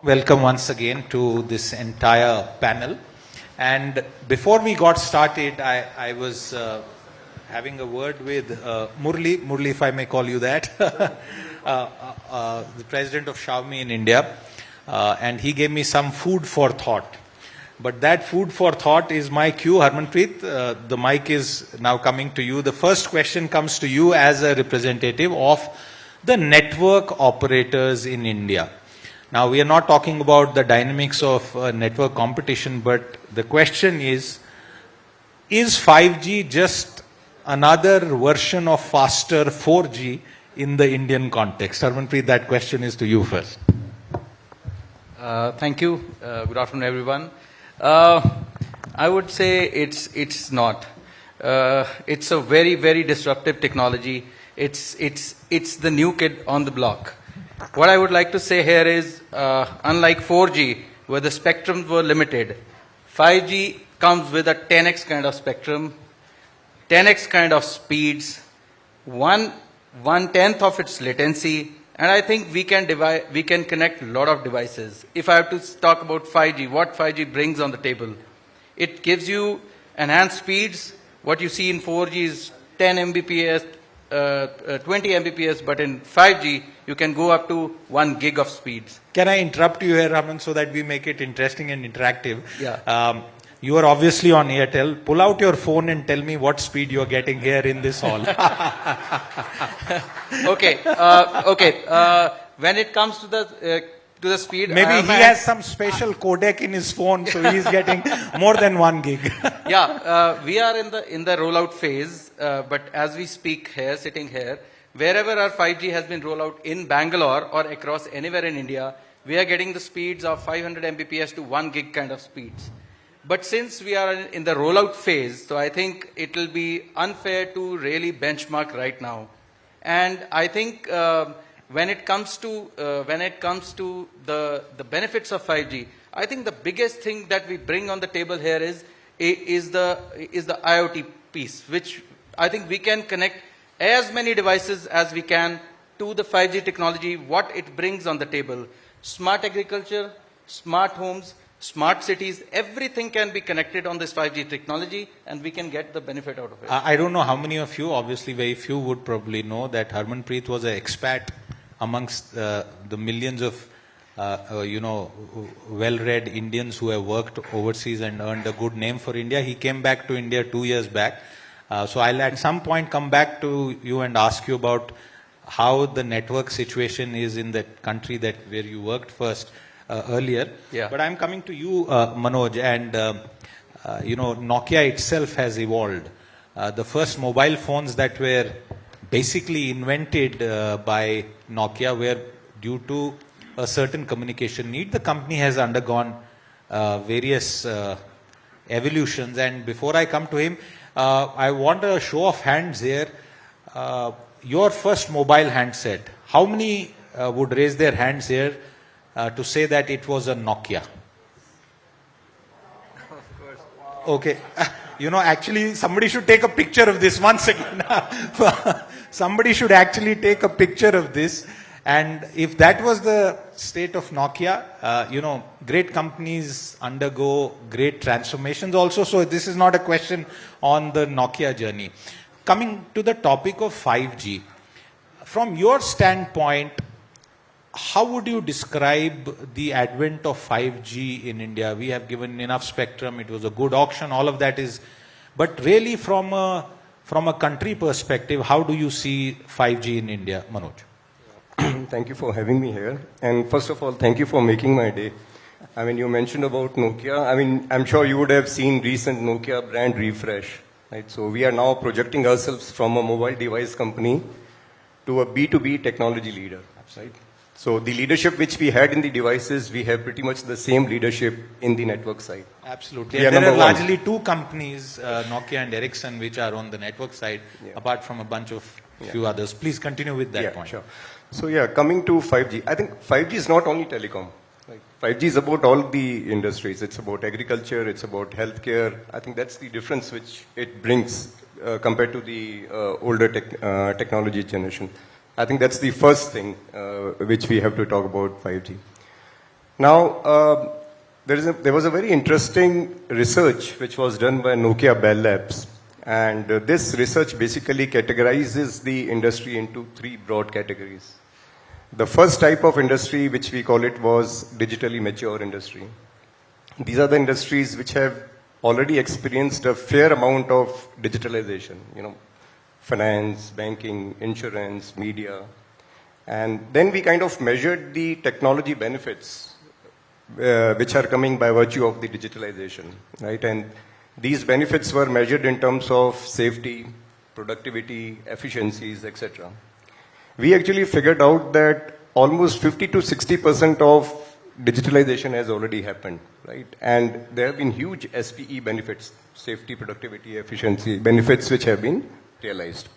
welcome once again to this entire panel. And before we got started, I was having a word with Murali, if I may call you that, the president of Xiaomi in India, and he gave me some food for thought. But that food for thought is my cue. Harmanpreet, the mic is now coming to you. The first question comes to you as a representative of the network operators in India. Now, we are not talking about the dynamics of network competition, but the question is 5G just another version of faster 4G in the Indian context? Harmanpreet, that question is to you first. Thank you. Good afternoon, everyone. I would say it's not. It's a very, very disruptive technology. It's the new kid on the block. What I would like to say here is, unlike 4G, where the spectrums were limited, 5G comes with a 10x kind of spectrum, 10x kind of speeds, one-tenth of its latency, and I think we can connect a lot of devices. If I have to talk about 5G, what 5G brings on the table, it gives you enhanced speeds. What you see in 4G is 10 Mbps, 20 Mbps, but in 5G, you can go up to 1 gig of speeds. Can I interrupt you here, Raman, so that we make it interesting and interactive? Yeah. You are obviously on Airtel. Pull out your phone and tell me what speed you are getting here in this hall. Okay. When it comes to the speed, maybe he has some special codec in his phone, so he is getting more than 1 gig. Yeah, we are in the rollout phase, but as we speak here, sitting here, wherever our 5G has been rolled out in Bangalore or across anywhere in India, we are getting the speeds of 500 Mbps to 1 gig kind of speeds. But since we are in the rollout phase, so I think it will be unfair to really benchmark right now. And I think when it comes to the benefits of 5G, I think the biggest thing that we bring on the table here is the IoT piece, which I think we can connect as many devices as we can to the 5G technology, what it brings on the table. Smart agriculture, smart homes, smart cities, everything can be connected on this 5G technology, and we can get the benefit out of it. I don't know how many of you, obviously very few would probably know that Harmanpreet was an expat amongst the millions of well-read Indians who have worked overseas and earned a good name for India. He came back to India 2 years back. So I'll at some point come back to you and ask you about how the network situation is in the country where you worked first earlier. Yeah. But I'm coming to you, Manoj, and Nokia itself has evolved. The first mobile phones that were basically invented by Nokia were due to a certain communication need. The company has undergone various evolutions, and before I come to him, I want a show of hands here. Your first mobile handset, how many would raise their hands here to say that it was a Nokia? Of course. Okay. Actually, somebody should take a picture of this once again. Somebody should actually take a picture of this. And if that was the state of Nokia, great companies undergo great transformations also. So this is not a question on the Nokia journey. Coming to the topic of 5G, from your standpoint, how would you describe the advent of 5G in India? We have given enough spectrum. It was a good auction. All of that is, but really from a country perspective, how do you see 5G in India, Manoj? Thank you for having me here. And first of all, thank you for making my day. I mean, you mentioned about Nokia. I mean, I'm sure you would have seen recent Nokia brand refresh, right? So we are now projecting ourselves from a mobile device company to a B2B technology leader, right? So the leadership which we had in the devices, we have pretty much the same leadership in the network side. Absolutely. There are largely two companies, Nokia and Ericsson, which are on the network side, apart from a bunch of few others. Please continue with that point. Sure. So coming to 5G, I think 5G is not only telecom. Right? 5G is about all the industries. It's about agriculture, it's about healthcare. I think that's the difference which it brings compared to the older technology generation. I think that's the first thing which we have to talk about 5G. Now, there was a very interesting research which was done by Nokia Bell Labs. And this research basically categorizes the industry into three broad categories. The first type of industry, which we call it, was digitally mature industry. These are the industries which have already experienced a fair amount of digitalization, finance, banking, insurance, media. And then we kind of measured the technology benefits which are coming by virtue of the digitalization, right? And these benefits were measured in terms of safety, productivity, efficiencies, etc. We actually figured out that almost 50 to 60% of digitalization has already happened, right? And there have been huge SPE benefits, safety, productivity, efficiency benefits which have been realized.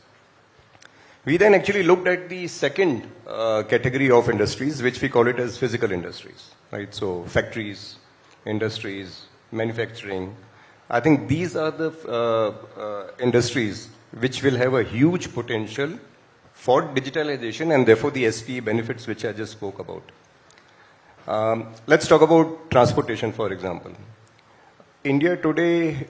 We then actually looked at the second category of industries, which we call it as physical industries, right? So factories, industries, manufacturing. I think these are the industries which will have a huge potential for digitalization and therefore the SPE benefits which I just spoke about. Let's talk about transportation, for example. India today,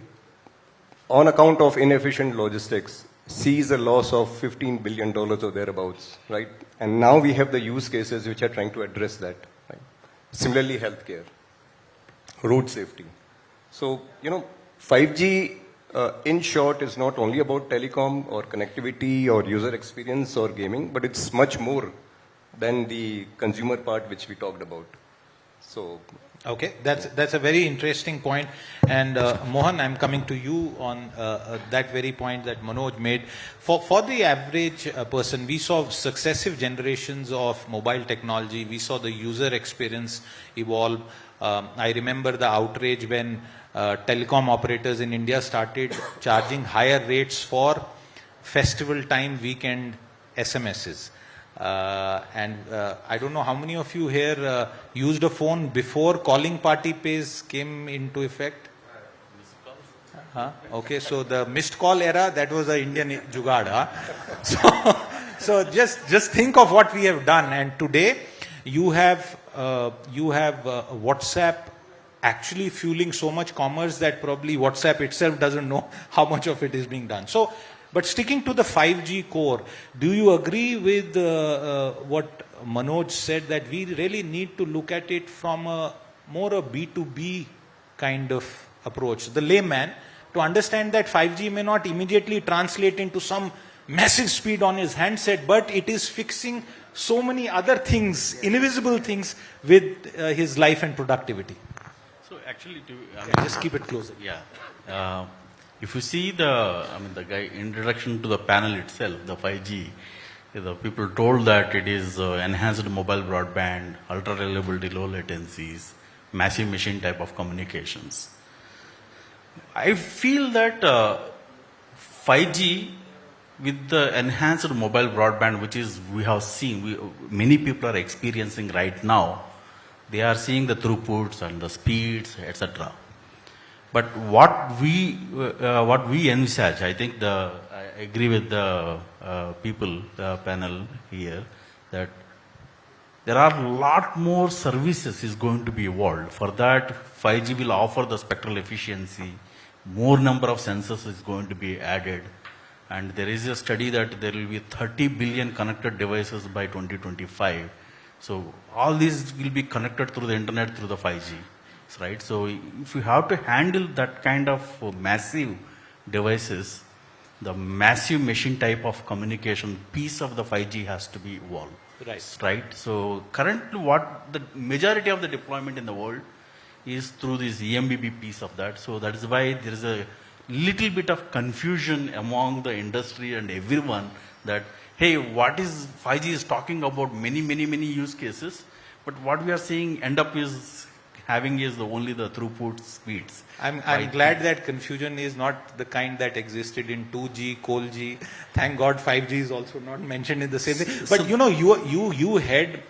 on account of inefficient logistics, sees a loss of $15 billion or thereabouts, right? And now we have the use cases which are trying to address that, right? Similarly, healthcare, road safety. So, 5G, in short, is not only about telecom or connectivity or user experience or gaming, but it's much more than the consumer part which we talked about. So, okay, that's a very interesting point. And Mohan, I'm coming to you on that very point that Manoj made. For the average person, we saw successive generations of mobile technology. We saw the user experience evolve. I remember the outrage when telecom operators in India started charging higher rates for festival time weekend SMSs. And I don't know how many of you here used a phone before calling party pays came into effect? Okay, so the missed call era, that was the Indian jugaad. So just think of what we have done. And today you have WhatsApp actually fueling so much commerce that probably WhatsApp itself doesn't know how much of it is being done. So, but sticking to the 5G core, do you agree with what Manoj said, that we really need to look at it from a B2B kind of approach? The layman, to understand that 5G may not immediately translate into some massive speed on his handset, but it is fixing so many other things, invisible things with his life and productivity. So actually, Just keep it closer. Yeah. If you see the introduction to the panel itself, the 5G, the people told that it is enhanced mobile broadband, ultra reliability, low latencies, massive machine type of communications. I feel that 5G with the enhanced mobile broadband, which is we have seen, many people are experiencing right now, they are seeing the throughputs and the speeds, etc. But what we envisage, I think I agree with the people, the panel here, that there are a lot more services is going to be evolved. For that, 5G will offer the spectral efficiency, more number of sensors is going to be added. And there is a study that there will be 30 billion connected devices by 2025. So all these will be connected through the internet through the 5G, right? So if you have to handle that kind of massive devices, the massive machine type of communication piece of the 5G has to be evolved. Right. So currently what the majority of the deployment in the world is through this EMBB piece of that. So that is why there is a little bit of confusion among the industry and everyone that, hey, what is 5G is talking about many use cases, but what we are seeing end up is having is only the throughput speeds. I'm glad that confusion is not the kind that existed in 2G, coal G. Thank God 5G is also not mentioned in the same thing. But you head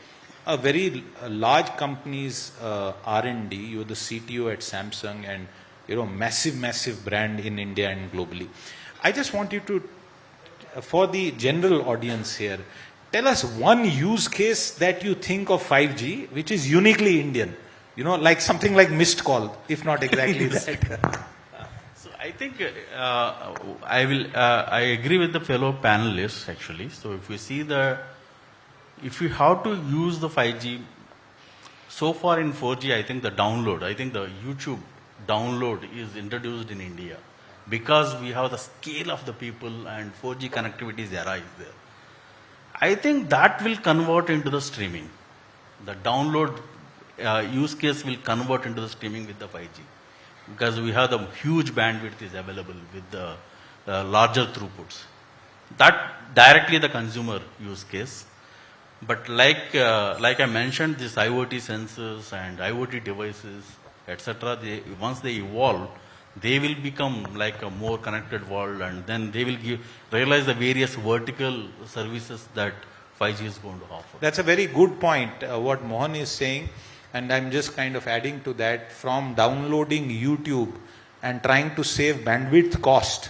a very large company's R&D. You're the CTO at Samsung, and massive brand in India and globally. I just want you to, for the general audience here, tell us one use case that you think of 5G which is uniquely Indian. You know, like something like missed call, if not exactly that. So I think I agree with the fellow panelists actually. So if we see if we have to use the 5G, so far in 4G, I think the YouTube download is introduced in India because we have the scale of the people and 4G connectivity era is there. I think that will convert into the streaming. The download use case will convert into the streaming with the 5G because we have the huge bandwidth is available with the larger throughputs. That directly the consumer use case. But like I mentioned, these IoT sensors and IoT devices, etc., once they evolve, they will become like a more connected world, and then they will realize the various vertical services that 5G is going to offer. That's a very good point, what Mohan is saying, and I'm just kind of adding to that. From downloading YouTube and trying to save bandwidth cost,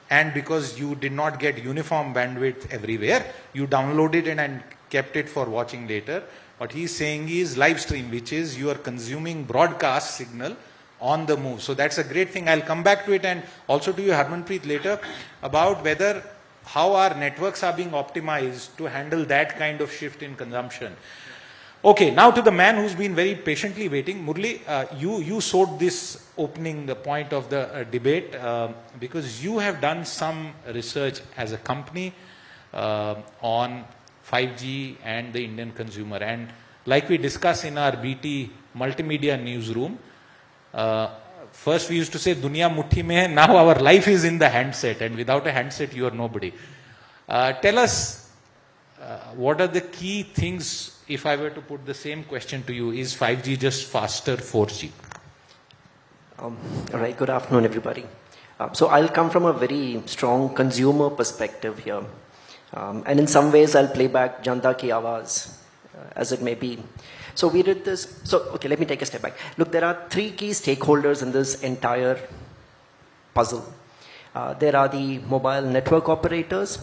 and because you did not get uniform bandwidth everywhere, you downloaded it and kept it for watching later. What he's saying is live stream, which is you are consuming broadcast signal on the move. So that's a great thing. I'll come back to it, and also to you, Harmanpreet, later about how our networks are being optimized to handle that kind of shift in consumption. Okay, now to the man who's been very patiently waiting. Murli, you sowed this opening the point of the debate because you have done some research as a company on 5G and the Indian consumer. And like we discussed in our BT multimedia newsroom, first we used to say Dunya Muthi Mein hai, now our life is in the handset, and without a handset you are nobody. Tell us what are the key things, if I were to put the same question to you, is 5G just faster 4G? All right, good afternoon everybody. So I'll come from a very strong consumer perspective here. And in some ways I'll play back Janta Ki Awaaz, as it may be. So we did this, okay, let me take a step back. Look, there are three key stakeholders in this entire puzzle. There are the mobile network operators,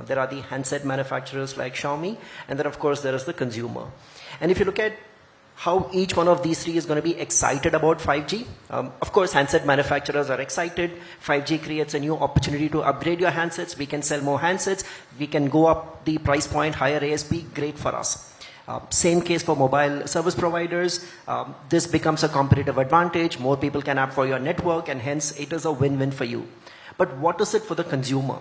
there are the handset manufacturers like Xiaomi, and then of course there is the consumer. And if you look at how each one of these three is going to be excited about 5G, of course handset manufacturers are excited. 5G creates a new opportunity to upgrade your handsets. We can sell more handsets. We can go up the price point, higher ASP, great for us. Same case for mobile service providers. This becomes a competitive advantage. More people can opt for your network, and hence it is a win-win for you. But what is it for the consumer?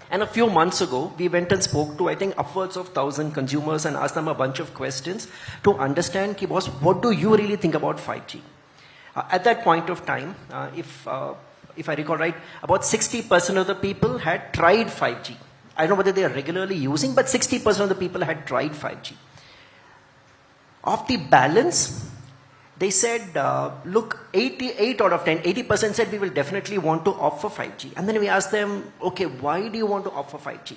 And a few months ago, we went and spoke to, I think, upwards of 1,000 consumers and asked them a bunch of questions to understand, ki boss, what do you really think about 5G? At that point of time, if I recall right, about 60% of the people had tried 5G. I don't know whether they are regularly using, but 60% of the people had tried 5G. Of the balance, they said, look, 88 out of 10, 80% said we will definitely want to opt for 5G. And then we asked them, okay, why do you want to opt for 5G?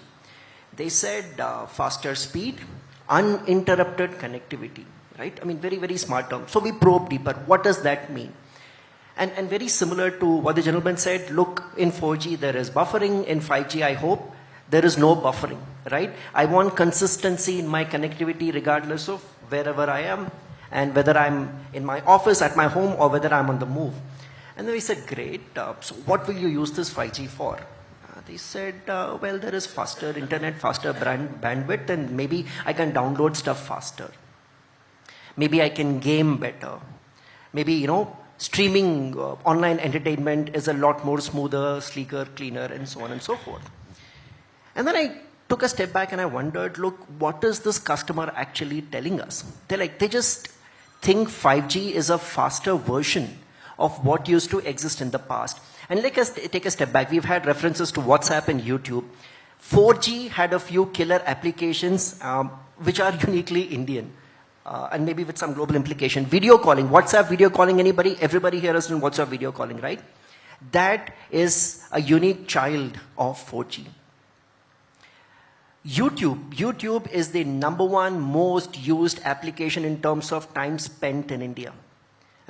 They said faster speed, uninterrupted connectivity, right? I mean, very, very smart term. So we probe deeper. What does that mean? And very similar to what the gentleman said, look, in 4G there is buffering, in 5G I hope there is no buffering, right? I want consistency in my connectivity regardless of wherever I am, and whether I'm in my office, at my home, or whether I'm on the move. And then we said, great, so what will you use this 5G for? They said, well, there is faster internet, faster bandwidth, and maybe I can download stuff faster. Maybe I can game better. Maybe, you know, streaming online entertainment is a lot more smoother, sleeker, cleaner, and so on and so forth. And then I took a step back and I wondered, look, what is this customer actually telling us? They just think 5G is a faster version of what used to exist in the past. And let us take a step back. We've had references to WhatsApp and YouTube. 4G had a few killer applications which are uniquely Indian. And maybe with some global implication. Video calling, WhatsApp video calling, anybody? Everybody here has done WhatsApp video calling, right? That is a unique child of 4G. YouTube is the #1 most used application in terms of time spent in India,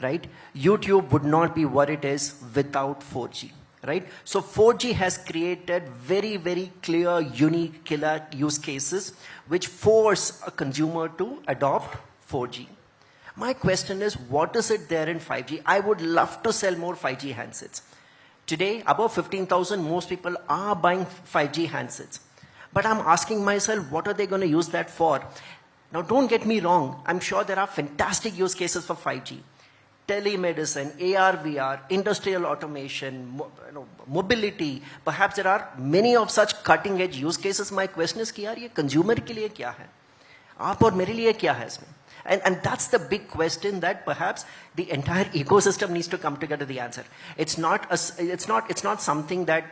right? YouTube would not be what it is without 4G, right? So 4G has created very, very clear, unique killer use cases which force a consumer to adopt 4G. My question is, what is it there in 5G? I would love to sell more 5G handsets. Today, above 15,000, most people are buying 5G handsets. But I'm asking myself, what are they going to use that for? Now, don't get me wrong. I'm sure there are fantastic use cases for 5G. Telemedicine, AR, VR, industrial automation, mobility. Perhaps there are many of such cutting edge use cases. My question is, कि यार ये consumer के लिए क्या है? आप और मेरे लिए क्या है इसमें? And that's the big question that perhaps the entire ecosystem needs to come together the answer. It's not something that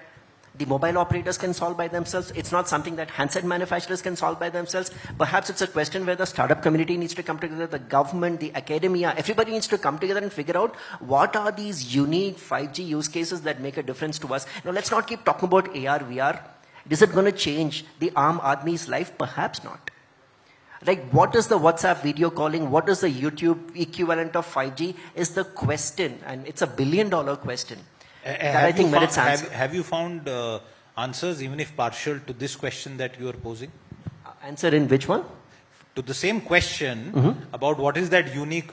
the mobile operators can solve by themselves. It's not something that handset manufacturers can solve by themselves. Perhaps it's a question where the startup community needs to come together, the government, the academia, everybody needs to come together and figure out what are these unique 5G use cases that make a difference to us. Now, let's not keep talking about AR, VR. Is it going to change the Aam Aadmi's life? Perhaps not. Like, what is the WhatsApp video calling? What is the YouTube equivalent of 5G is the question. And it's $1 billion question. That I think merits answer. Have you found answers, even if partial, to this question that you are posing? Answer in which one? To the same question about what is that unique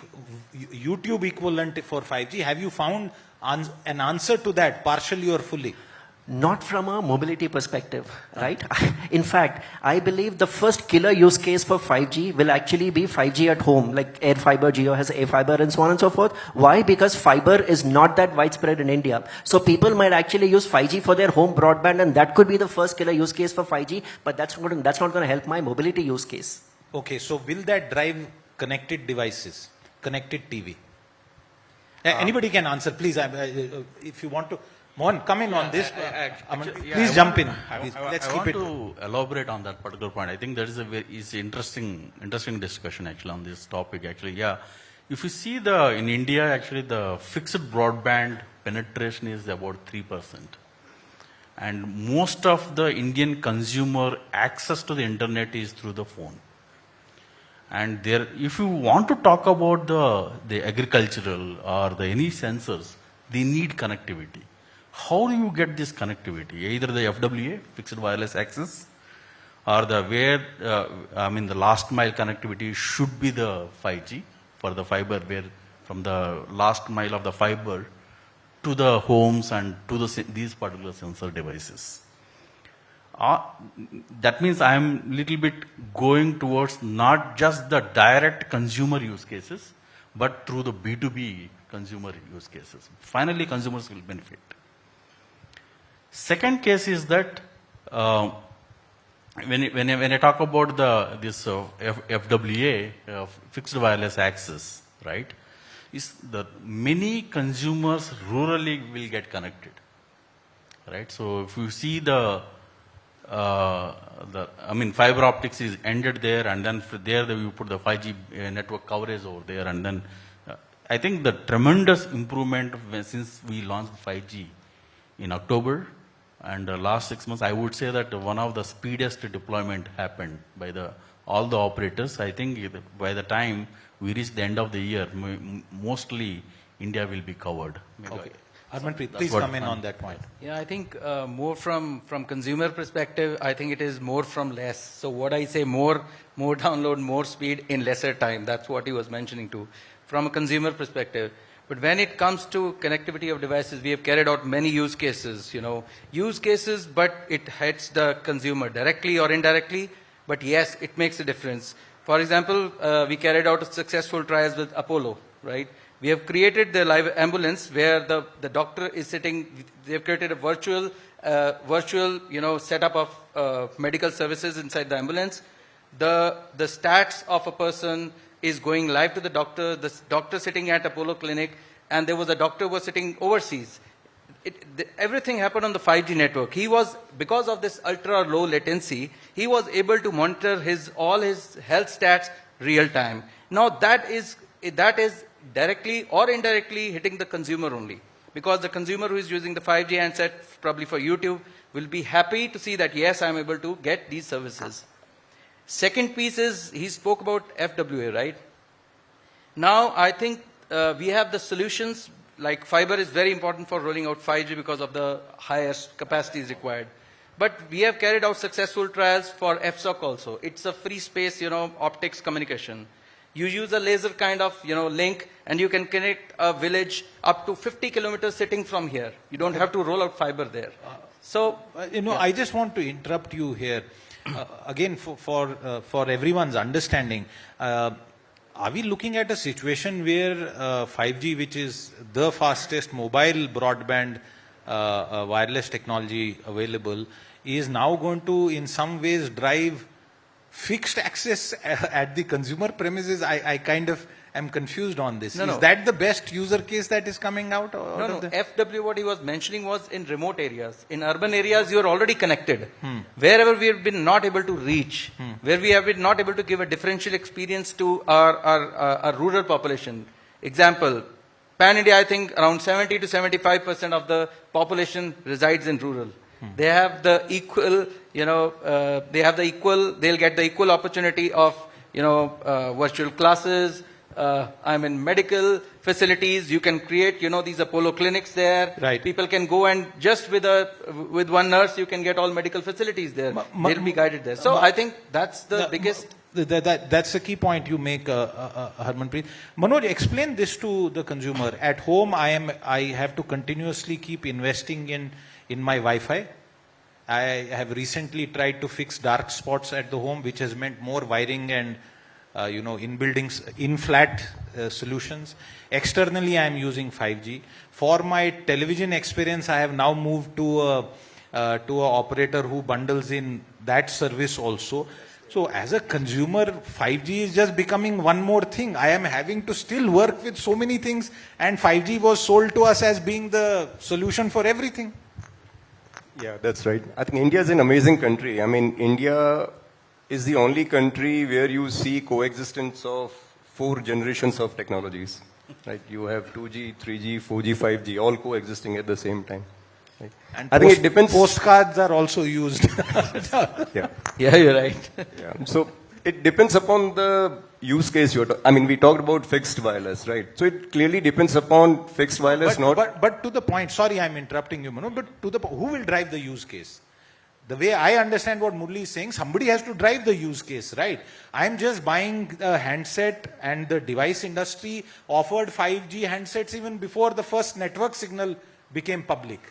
YouTube equivalent for 5G. Have you found an answer to that, partially or fully? Not from a mobility perspective, right? In fact, I believe the first killer use case for 5G will actually be 5G at home, like Air Fiber, Jio has A Fiber and so on and so forth. Why? Because fiber is not that widespread in India. So people might actually use 5G for their home broadband, and that could be the first killer use case for 5G, but that's not going to help my mobility use case. Okay, so will that drive connected devices, connected TV? Anybody can answer, please, if you want to. Mohan, come in on this. Please jump in. Let's keep it. I want to elaborate on that particular point. I think there is a very interesting discussion actually on this topic. Actually, yeah. If you see in India, actually the fixed broadband penetration is about 3%, and most of the Indian consumer access to the internet is through the phone. And there, if you want to talk about the agricultural or any sensors, they need connectivity. How do you get this connectivity? Either the FWA, fixed wireless access, or the last mile connectivity should be the 5G for the fiber, where from the last mile of the fiber to the homes and to these particular sensor devices. That means I am little bit going towards not just the direct consumer use cases, but through the B2B consumer use cases. Finally, consumers will benefit. Second case is that when I talk about this FWA, fixed wireless access, right, is that many consumers rurally will get connected, right? So if you see fiber optics is ended there, and then there you put the 5G network coverage over there, and then I think the tremendous improvement since we launched 5G in October. And the last 6 months, I would say that one of the speediest deployment happened by all the operators. I think by the time we reach the end of the year, mostly India will be covered. Okay. Harmanpreet, please come in on that point. Yeah, I think more from consumer perspective, I think it is more from less. So what I say, more download, more speed in lesser time. That's what he was mentioning too, from a consumer perspective. But when it comes to connectivity of devices, we have carried out many use cases, but it hits the consumer directly or indirectly. But yes, it makes a difference. For example, we carried out successful trials with Apollo, right? We have created the live ambulance where the doctor is sitting. They have created a virtual setup of medical services inside the ambulance. The stats of a person is going live to the doctor sitting at Apollo Clinic, and there was a doctor who was sitting overseas. Everything happened on the 5G network. Because of this ultra low latency, he was able to monitor all his health stats real time. Now that is directly or indirectly hitting the consumer only, because the consumer who is using the 5G handset, probably for YouTube, will be happy to see that yes, I am able to get these services. Second piece is, he spoke about FWA, right? Now, I think we have the solutions, like fiber is very important for rolling out 5G because of the higher capacities required. But we have carried out successful trials for FSOC also. It's a free space, optics communication. You use a laser kind of, link, and you can connect a village up to 50 kilometers sitting from here. You don't have to roll out fiber there. So, I just want to interrupt you here. Again, for everyone's understanding, are we looking at a situation where 5G, which is the fastest mobile broadband wireless technology available, is now going to, in some ways, drive fixed access at the consumer premises? I kind of am confused on this. Is that the best user case that is coming out? No. FW, what he was mentioning was in remote areas. In urban areas, you are already connected. Wherever we have been not able to reach, where we have been not able to give a differential experience to our rural population. Example, Pan India, I think around 70 to 75% of the population resides in rural. They have the equal, they'll get the equal opportunity of, virtual classes, medical facilities. You can create, these Apollo clinics there. Right. People can go and just with one nurse, you can get all medical facilities there. They'll be guided there. So I think that's the biggest. That's the key point you make, Harmanpreet. Manoj, explain this to the consumer. At home, I have to continuously keep investing in my Wi-Fi. I have recently tried to fix dark spots at the home, which has meant more wiring and in buildings, in flat solutions. Externally, I am using 5G. For my television experience, I have now moved to a operator who bundles in that service also. So as a consumer, 5G is just becoming one more thing. I am having to still work with so many things, and 5G was sold to us as being the solution for everything. Yeah, that's right. I think India is an amazing country. I mean, India is the only country where you see coexistence of 4 generations of technologies. Right? You have 2G, 3G, 4G, 5G, all coexisting at the same time. Right? And I think it depends. Postcards are also used. Yeah. Yeah, you're right. Yeah. So it depends upon the use case we talked about fixed wireless, right? So it clearly depends upon fixed wireless, but to the point, sorry I'm interrupting you, Manoj, but who will drive the use case? The way I understand what Murali is saying, somebody has to drive the use case, right? I'm just buying a handset, and the device industry offered 5G handsets even before the first network signal became public.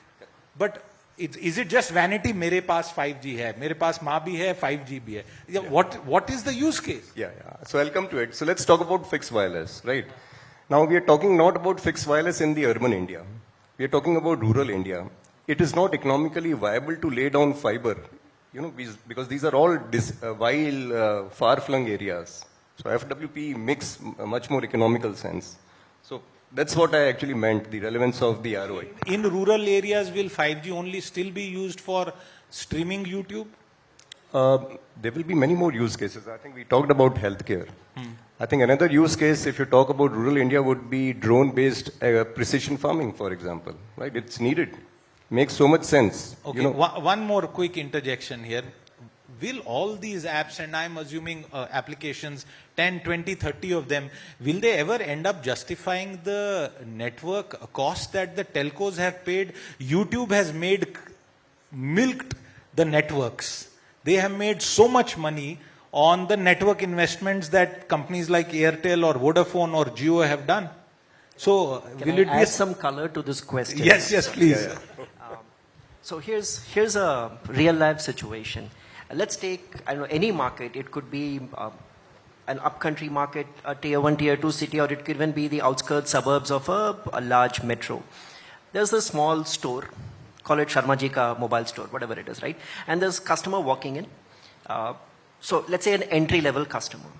But is it just vanity? मेरे पास 5G है, मेरे पास माँ भी है, 5G भी है. Yeah. What is the use case? Yeah. So I'll come to it. So let's talk about fixed wireless, right? Now we are talking not about fixed wireless in the urban India. We are talking about rural India. It is not economically viable to lay down fiber, because these are all far-flung areas. So FWP makes a much more economical sense. So that's what I actually meant, the relevance of the ROI. In rural areas, will 5G only still be used for streaming YouTube? There will be many more use cases. I think we talked about healthcare. I think another use case, if you talk about rural India, would be drone-based precision farming, for example. Right? It's needed. Makes so much sense. Okay, one more quick interjection here. Will all these apps, and I'm assuming applications, 10, 20, 30 of them, will they ever end up justifying the network cost that the telcos have paid? YouTube has milked the networks. They have made so much money on the network investments that companies like Airtel or Vodafone or Jio have done. So will it add some color to this question? Yes, please. Yeah. So here's a real life situation. Let's take any market. It could be an upcountry market, a tier 1, tier 2 city, or it could even be the outskirts suburbs of a large metro. There's a small store, call it Sharma Ji ka mobile store, whatever it is, right? And there's a customer walking in. So let's say an entry level customer.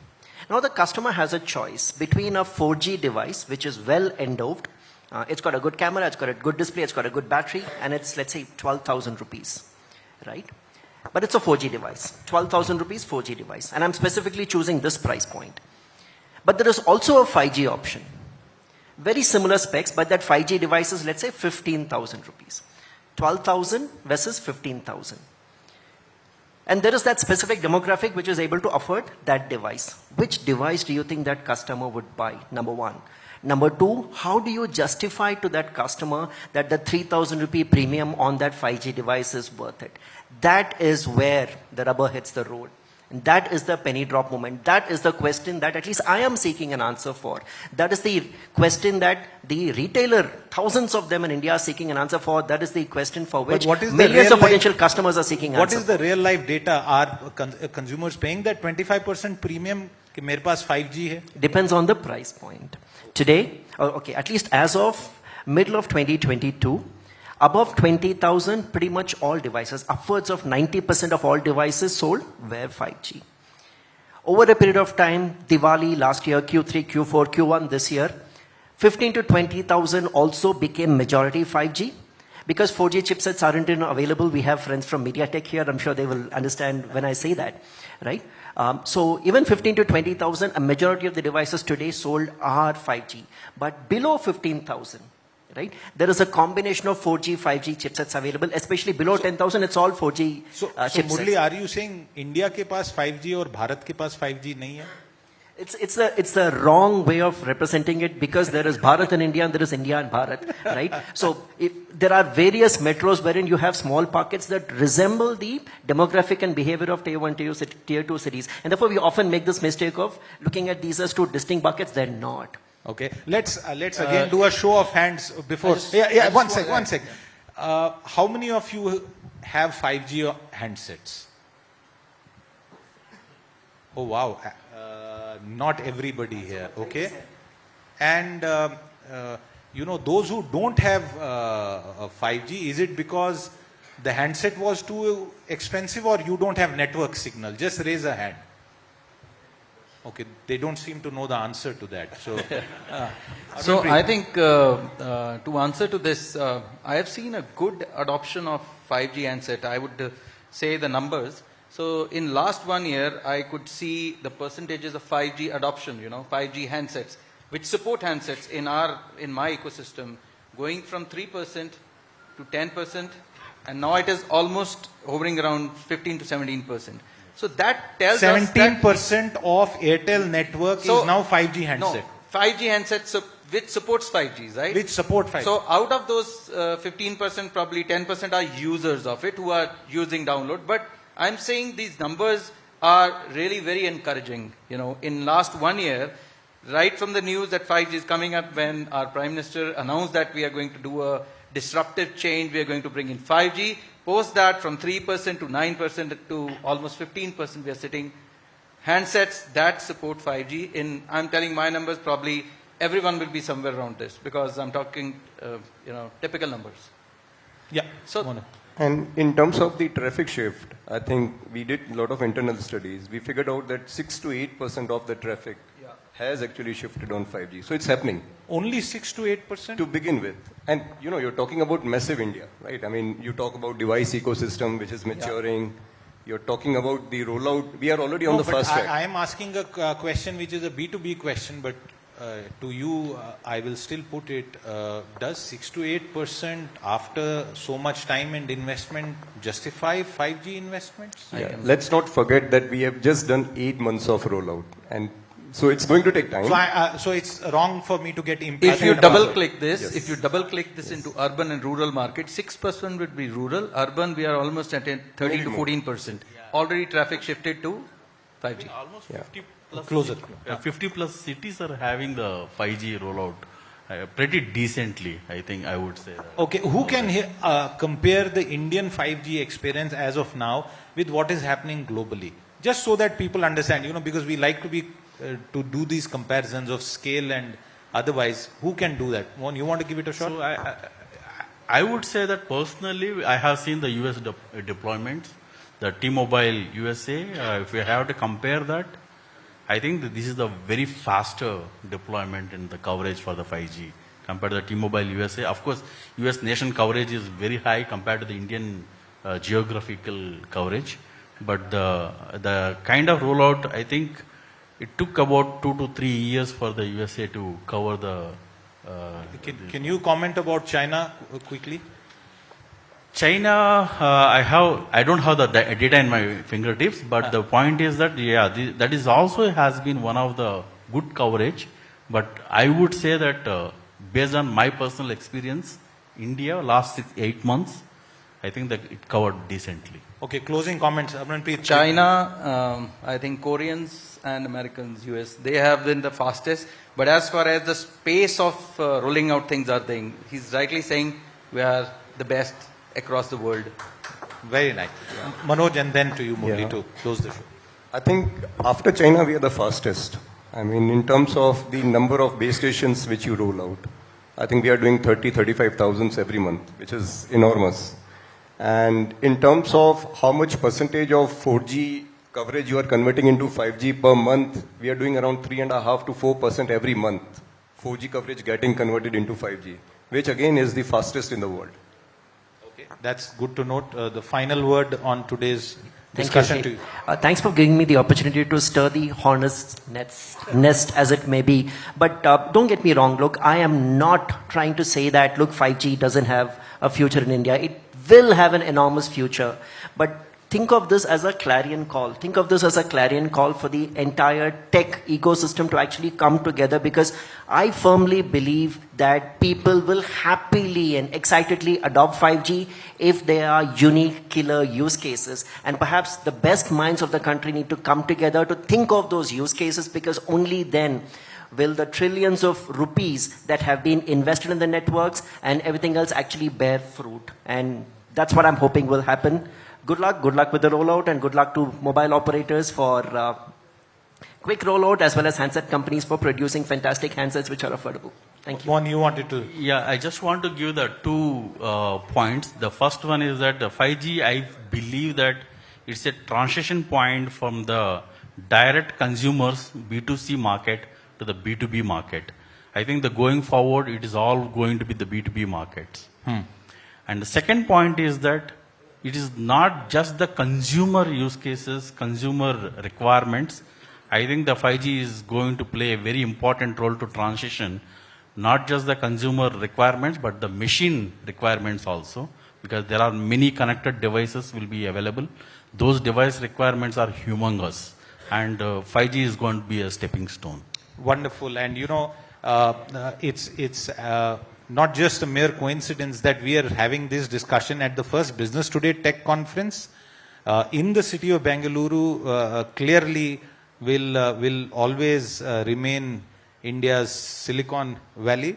Now the customer has a choice between a 4G device, which is well endowed. It's got a good camera, it's got a good display, it's got a good battery, and it's, let's say, 12,000 rupees, right? But it's a 4G device, 12,000 rupees 4G device. And I'm specifically choosing this price point. But there is also a 5G option. Very similar specs, but that 5G device is, let's say, 15,000 rupees. 12,000 versus 15,000. And there is that specific demographic which is able to afford that device. Which device do you think that customer would buy? Number one. Number two, how do you justify to that customer that the 3,000 rupee premium on that 5G device is worth it? That is where the rubber hits the road. And that is the penny drop moment. That is the question that at least I am seeking an answer for. That is the question that the retailer, thousands of them in India are seeking an answer for. That is the question for which what is the millions real of potential customers are seeking What answer. is the real life data? Are consumers paying that 25% premium कि मेरे पास 5G है? Depends on the price point. Today, okay, at least as of middle of 2022, above 20,000, pretty much all devices, upwards of 90% of all devices sold were 5G. Over a period of time, Diwali last year, Q3, Q4, Q1 this year, 15 to 20,000 also became majority 5G. Because 4G chipsets aren't available, we have friends from MediaTek here. I'm sure they will understand when I say that, right? So even 15 to 20,000, a majority of the devices today sold are 5G. But below 15,000, right? There is a combination of 4G, 5G chipsets available, especially below 10,000, it's all 4G So chipsets. Murali, are you saying India के पास 5G और भारत के पास 5G नहीं है? It's the wrong way of representing it because there is Bharat and India and there is India and Bharat, right? So there are various metros wherein you have small pockets that resemble the demographic and behavior of tier 1, tier 2 cities. And therefore we often make this mistake of looking at these as two distinct buckets. They're not. Okay, let's again do a show of hands before. One sec. How many of you have 5G handsets? Oh wow, not everybody here. Okay, and those who don't have 5G, is it because the handset was too expensive or you don't have network signal? Just raise a hand. Okay, they don't seem to know the answer to that. So, So I think to answer to this, I have seen a good adoption of 5G handset. I would say the numbers. So in last 1 year, I could see the percentages of 5G adoption, 5G handsets, which support handsets in my ecosystem, going from 3% to 10%, and now it is almost hovering around 15 to 17%. So that tells us that 17% of Airtel network is now 5G handset. No, 5G handsets which supports 5G, right? Which support 5G. So out of those 15%, probably 10% are users of it who are using download. But I'm saying these numbers are really very encouraging. In last 1 year, right from the news that 5G is coming up, when our Prime Minister announced that we are going to do a disruptive change, we are going to bring in 5G. Post that, from 3% to 9% to almost 15%, we are sitting handsets that support 5G. I'm telling my numbers, probably everyone will be somewhere around this because I'm talking, typical numbers. Yeah. So, and in terms of the traffic shift, I think we did a lot of internal studies. We figured out that 6 to 8% of the traffic has actually shifted on 5G. So it's happening. Only 6 to 8%? To begin with. And you're talking about massive India, right? I mean, you talk about device ecosystem, which is maturing. Yeah. You're talking about the rollout. We are already on the first track. I am asking a question which is a B2B question, but to you, I will still put it. Does 6 to 8% after so much time and investment justify 5G investments? Yeah. Let's not forget that we have just done 8 months of rollout. And so it's going to take time. So it's wrong for me to get impatient. If you double click this, into urban and rural market, 6% would be rural. Urban, we are almost at 13 to 14%. Already traffic shifted to 5G. Almost 50 plus. Closer. 50 plus cities are having the 5G rollout pretty decently, I think I would say that. Okay, who can compare the Indian 5G experience as of now with what is happening globally? Just so that people understand, because we like to do these comparisons of scale and otherwise. Who can do that? Mohan, you want to give it a shot? So I would say that personally, I have seen the US deployments, the T-Mobile USA. If we have to compare that, I think that this is the very faster deployment in the coverage for the 5G compared to the T-Mobile USA. Of course, US nation coverage is very high compared to the Indian geographical coverage. But the kind of rollout, I think it took about 2 to 3 years for the USA to cover the... Can you comment about China quickly? China, I don't have the data in my fingertips, but the point is that, that is also has been one of the good coverage. But I would say that based on my personal experience, India, last 8 months, I think that it covered decently. Okay, closing comments. Harmanpreet. China, I think Koreans and Americans, US, they have been the fastest. But as far as the space of rolling out things are thing, he's rightly saying we are the best across the world. Very nice. Manoj, and then to you, Murali, Yeah. to close the show. I think after China, we are the fastest. I mean, in terms of the number of base stations which you roll out, I think we are doing 35,000 every month, which is enormous. And in terms of how much percentage of 4G coverage you are converting into 5G per month, we are doing around 3.5% to 4% every month. 4G coverage getting converted into 5G, which again is the fastest in the world. Okay, that's good to note. The final word on today's Thank discussion to you. you. Thanks for giving me the opportunity to stir the hornet's nest as it may be. But don't get me wrong. Look, I am not trying to say that, look, 5G doesn't have a future in India. It will have an enormous future. But think of this as a clarion call. Think of this as a clarion call for the entire tech ecosystem to actually come together, because I firmly believe that people will happily and excitedly adopt 5G if there are unique killer use cases. And perhaps the best minds of the country need to come together to think of those use cases, because only then will the trillions of rupees that have been invested in the networks and everything else actually bear fruit. And that's what I'm hoping will happen. Good luck with the rollout, and good luck to mobile operators for quick rollout, as well as handset companies for producing fantastic handsets which are affordable. Thank you. Mohan, you wanted to... Yeah, I just want to give the two points. The first one is that the 5G, I believe that it's a transition point from the direct consumers B2C market to the B2B market. I think the going forward, it is all going to be the B2B markets. And the second point is that it is not just the consumer use cases, consumer requirements. I think the 5G is going to play a very important role to transition not just the consumer requirements, but the machine requirements also, because there are many connected devices will be available. Those device requirements are humongous, and 5G is going to be a stepping stone. Wonderful. And it's not just a mere coincidence that we are having this discussion at the first Business Today Tech Conference in the city of Bengaluru. Clearly will always remain India's Silicon Valley.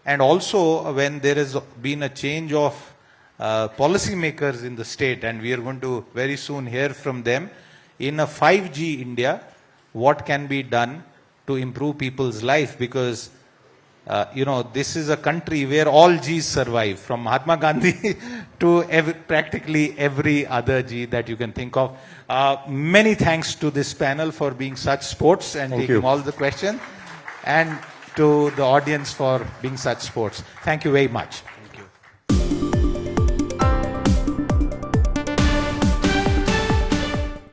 And also when there has been a change of policymakers in the state, and we are going to very soon hear from them, in a 5G India, what can be done to improve people's life, because this is a country where all G's survive, from Mahatma Gandhi to practically every other G that you can think of. Many thanks to this panel for being such sports and taking all the questions, and to the audience for being such sports. Thank you very much.